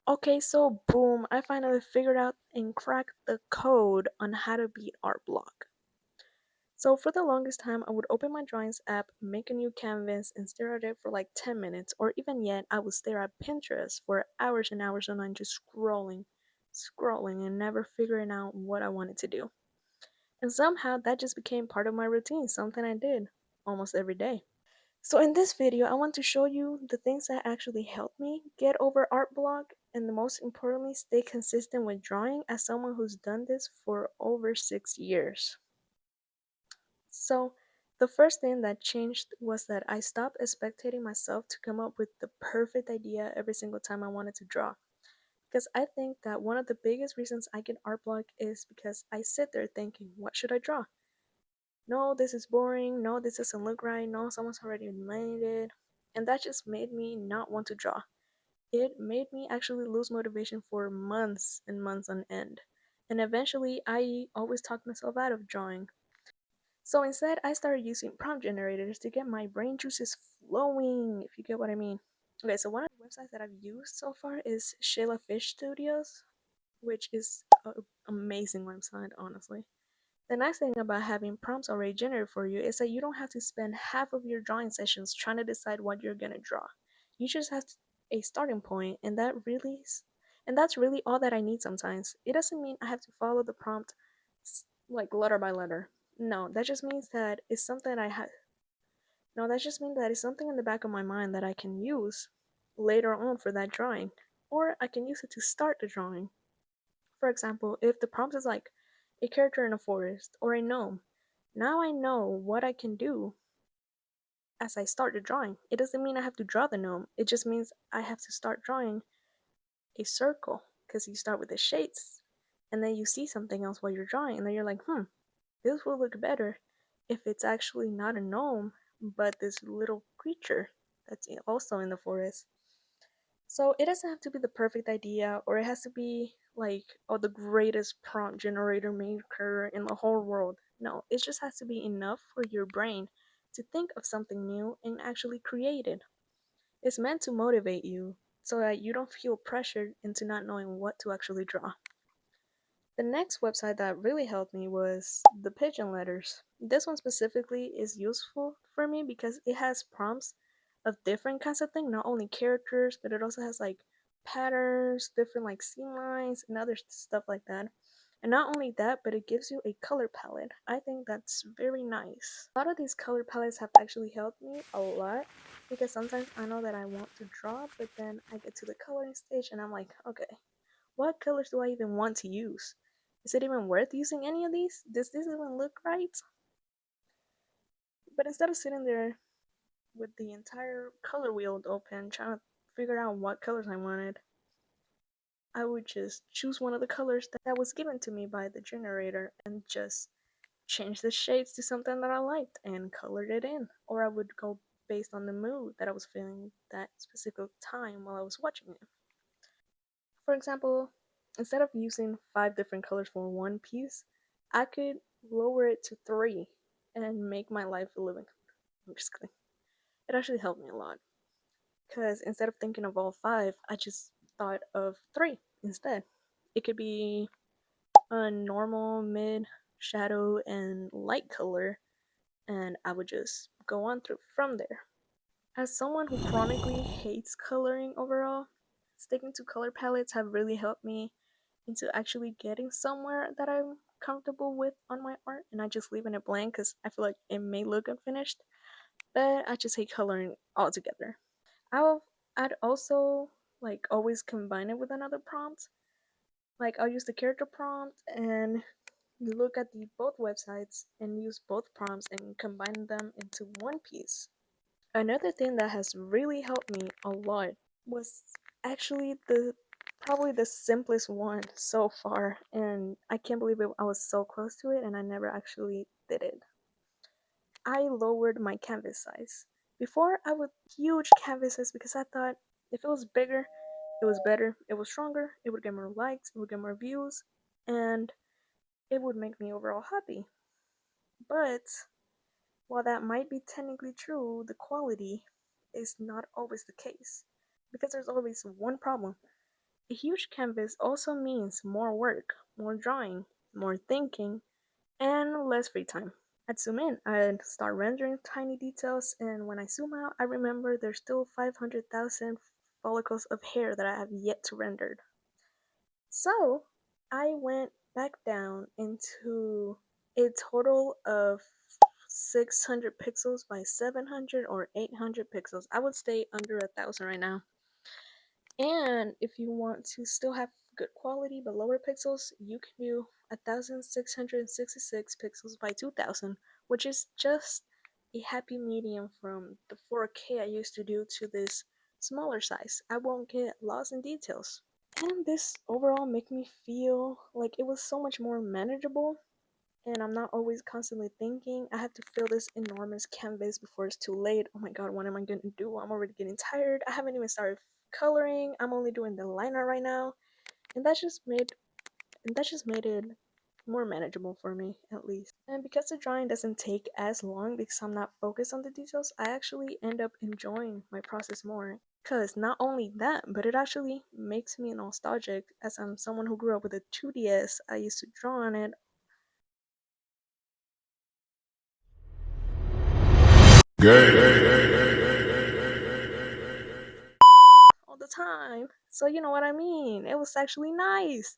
Okay, so boom, I finally figured out and cracked the code on how to beat artblock. So for the longest time, I would open my drawings app, make a new canvas, and stare at it for like 10 minutes, or even yet, I would stare at Pinterest for hours and hours on end, just scrolling, and never figuring out what I wanted to do. And somehow that just became part of my routine, something I did almost every day. So in this video, I want to show you the things that actually helped me get over art block and the most importantly, stay consistent with drawing as someone who's done this for over 6 years. So the first thing that changed was that I stopped expecting myself to come up with the perfect idea every single time I wanted to draw. Because I think that one of the biggest reasons I get art block is because I sit there thinking, what should I draw? No, this is boring. No, this doesn't look right. No, someone's already made it. And that just made me not want to draw. It made me actually lose motivation for months and months on end. And eventually, I always talked myself out of drawing. So instead, I started using prompt generators to get my brain juices flowing, if you get what I mean. Okay, so one of the websites that I've used so far is Shayla Fish Studios, which is an amazing website, honestly. The nice thing about having prompts already generated for you is that you don't have to spend half of your drawing sessions trying to decide what you're gonna draw. You just have a starting point, and that's really all that I need sometimes. It doesn't mean I have to follow the prompt like letter by letter. No, that just means that it's something I have. No, that just means that it's something in the back of my mind that I can use later on for that drawing, or I can use it to start the drawing. For example, if the prompt is like a character in a forest or a gnome, now I know what I can do as I start the drawing. It doesn't mean I have to draw the gnome, it just means I have to start drawing a circle because you start with the shapes and then you see something else while you're drawing, and then you're like, this will look better if it's actually not a gnome but this little creature that's also in the forest. So it doesn't have to be the perfect idea or it has to be like, oh, the greatest prompt generator maker in the whole world. No, it just has to be enough for your brain to think of something new and actually create it. It's meant to motivate you so that you don't feel pressured into not knowing what to actually draw. The next website that really helped me was the Pigeon Letters. This one specifically is useful for me because it has prompts of different kinds of things, not only characters, but it also has like patterns, different like scene lines, and other stuff like that. And not only that, but it gives you a color palette. I think that's very nice. A lot of these color palettes have actually helped me a lot because sometimes I know that I want to draw, but then I get to the coloring stage and I'm like, okay, what colors do I even want to use? Is it even worth using any of these? Does this even look right? But instead of sitting there with the entire color wheel open, trying to figure out what colors I wanted, I would just choose one of the colors that was given to me by the generator and just change the shades to something that I liked and colored it in. Or I would go based on the mood that I was feeling that specific time while I was watching it. For example, instead of using 5 different colors for one piece, I could lower it to 3 and make my life a living. I'm just kidding. It actually helped me a lot because instead of thinking of all 5, I just thought of 3 instead. It could be a normal, mid, shadow, and light color, and I would just go on through from there. As someone who chronically hates coloring overall, sticking to color palettes have really helped me into actually getting somewhere that I'm comfortable with on my art and not just leaving it blank because I feel like it may look unfinished, but I just hate coloring altogether. I'll I'd also like always combine it with another prompt. Like I'll use the character prompt and look at the both websites and use both prompts and combine them into one piece. Another thing that has really helped me a lot was actually the probably the simplest one so far, and I can't believe I was so close to it and I never actually did it. I lowered my canvas size. Before I would huge canvases because I thought if it was bigger, it was better, it was stronger, it would get more likes, it would get more views, and it would make me overall happy. But while that might be technically true, the quality is not always the case. Because there's always one problem. A huge canvas also means more work, more drawing, more thinking, and less free time. I'd zoom in, I'd start rendering tiny details, and when I zoom out, I remember there's still 500,000 follicles of hair that I have yet to render. So I went back down into a total of 600 pixels by 700 or 800 pixels. I would stay under 1,000 right now. And if you want to still have good quality but lower pixels, you can do 1,666 pixels by 2,000, which is just a happy medium from the 4K I used to do to this smaller size. I won't get lost in details. And this overall made me feel like it was so much more manageable, and I'm not always constantly thinking I have to fill this enormous canvas before it's too late. Oh my god, what am I gonna do? I'm already getting tired. I haven't even started coloring. I'm only doing the liner right now. And that just made it more manageable for me at least. And because the drawing doesn't take as long because I'm not focused on the details, I actually end up enjoying my process more. Because not only that, but it actually makes me nostalgic as I'm someone who grew up with a 2DS. I used to draw on it all the time. So you know what I mean. It was actually nice.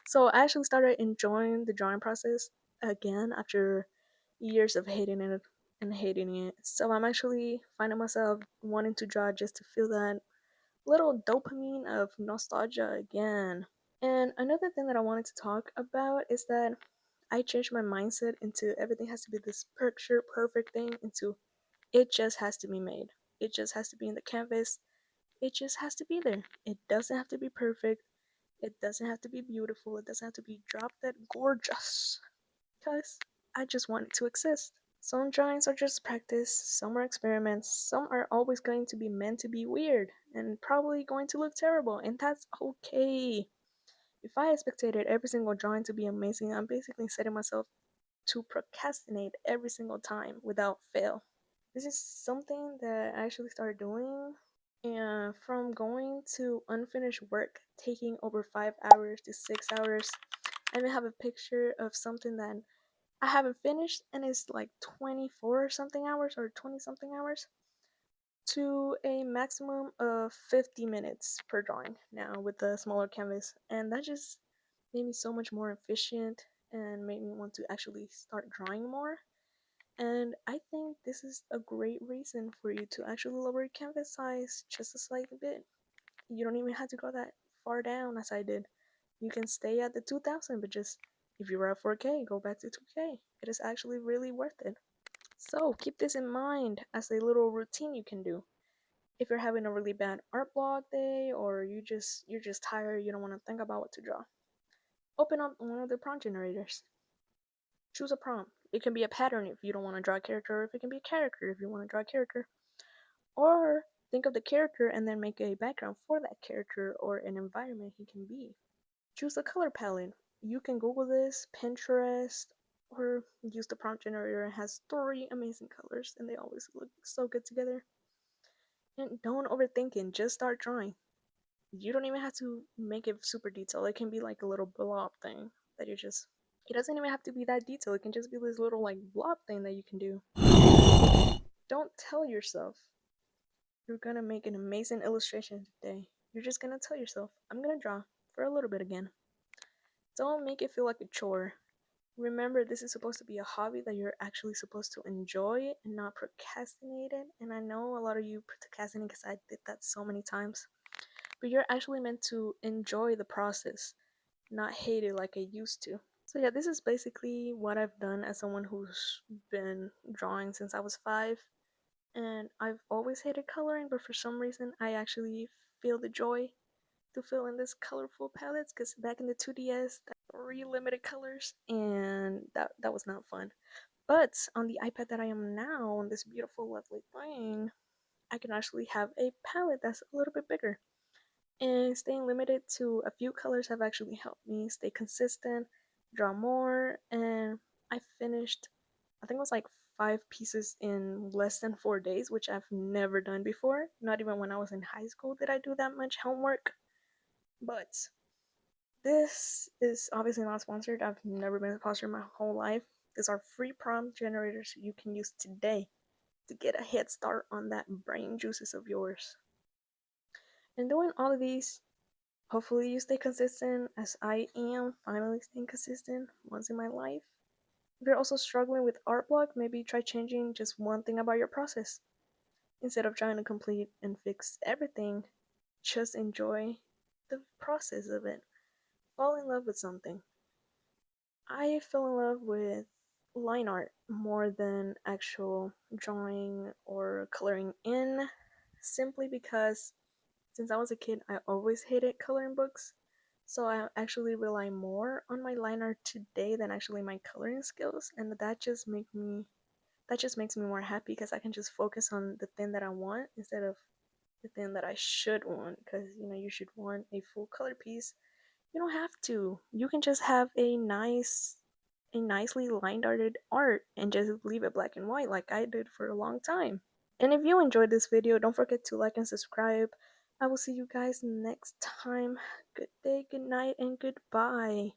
So I actually started enjoying the drawing process again after years of hating it and hating it. So I'm actually finding myself wanting to draw just to feel that little dopamine of nostalgia again. And another thing that I wanted to talk about is that I changed my mindset into everything has to be this picture perfect thing into it just has to be made. It just has to be in the canvas. It just has to be there. It doesn't have to be perfect. It doesn't have to be beautiful. It doesn't have to be drop dead gorgeous. Because I just want it to exist. Some drawings are just practice, some are experiments, some are always going to be meant to be weird and probably going to look terrible, and that's okay. If I expected every single drawing to be amazing, I'm basically setting myself to procrastinate every single time without fail. This is something that I actually started doing, and from going to unfinished work taking over 5 hours to 6 hours, I may have a picture of something that I haven't finished and it's like 24 something hours or 20 something hours to a maximum of 50 minutes per drawing now with the smaller canvas. And that just made me so much more efficient and made me want to actually start drawing more. And I think this is a great reason for you to actually lower your canvas size just a slightly bit. You don't even have to go that far down as I did. You can stay at the 2000, but just if you were at 4K, go back to 2K. It is actually really worth it. So keep this in mind as a little routine you can do. If you're having a really bad art block day or you're just tired, you don't want to think about what to draw. Open up one of the prompt generators. Choose a prompt. It can be a pattern if you don't want to draw a character, or if it can be a character if you want to draw a character. Or think of the character and then make a background for that character or an environment he can be. Choose a color palette. You can Google this, Pinterest, or use the prompt generator. It has three amazing colors and they always look so good together. And don't overthink it, just start drawing. You don't even have to make it super detailed. It can be like a little blob thing that you just. It doesn't even have to be that detailed. It can just be this little like blob thing that you can do. Don't tell yourself you're gonna make an amazing illustration today. You're just gonna tell yourself, I'm gonna draw for a little bit again. Don't make it feel like a chore. Remember, this is supposed to be a hobby that you're actually supposed to enjoy and not procrastinate it. And I know a lot of you procrastinate because I did that so many times. But you're actually meant to enjoy the process, not hate it like I used to. So yeah, this is basically what I've done as someone who's been drawing since I was 5. And I've always hated coloring, but for some reason I actually feel the joy to fill in this colorful palettes because back in the 2DS, that 3 limited colors, and that was not fun. But on the iPad that I am now, on this beautiful, lovely thing, I can actually have a palette that's a little bit bigger. And staying limited to a few colors have actually helped me stay consistent, draw more, and I finished, I think it was like 5 pieces in less than 4 days, which I've never done before. Not even when I was in high school did I do that much homework. But this is obviously not sponsored. I've never been sponsored my whole life. These are free prompt generators you can use today to get a head start on that brain juices of yours. And doing all of these, hopefully you stay consistent as I am finally staying consistent once in my life. If you're also struggling with art block, maybe try changing just one thing about your process. Instead of trying to complete and fix everything, just enjoy the process of it. Fall in love with something. I fell in love with line art more than actual drawing or coloring in, simply because since I was a kid, I always hated coloring books. So I actually rely more on my line art today than actually my coloring skills, and that just makes me more happy because I can just focus on the thing that I want instead of the thing that I should want. Because you should want a full color piece. You don't have to. You can just have a nicely line arted art and just leave it black and white like I did for a long time. And if you enjoyed this video, don't forget to like and subscribe. I will see you guys next time. Good day, good night, and goodbye.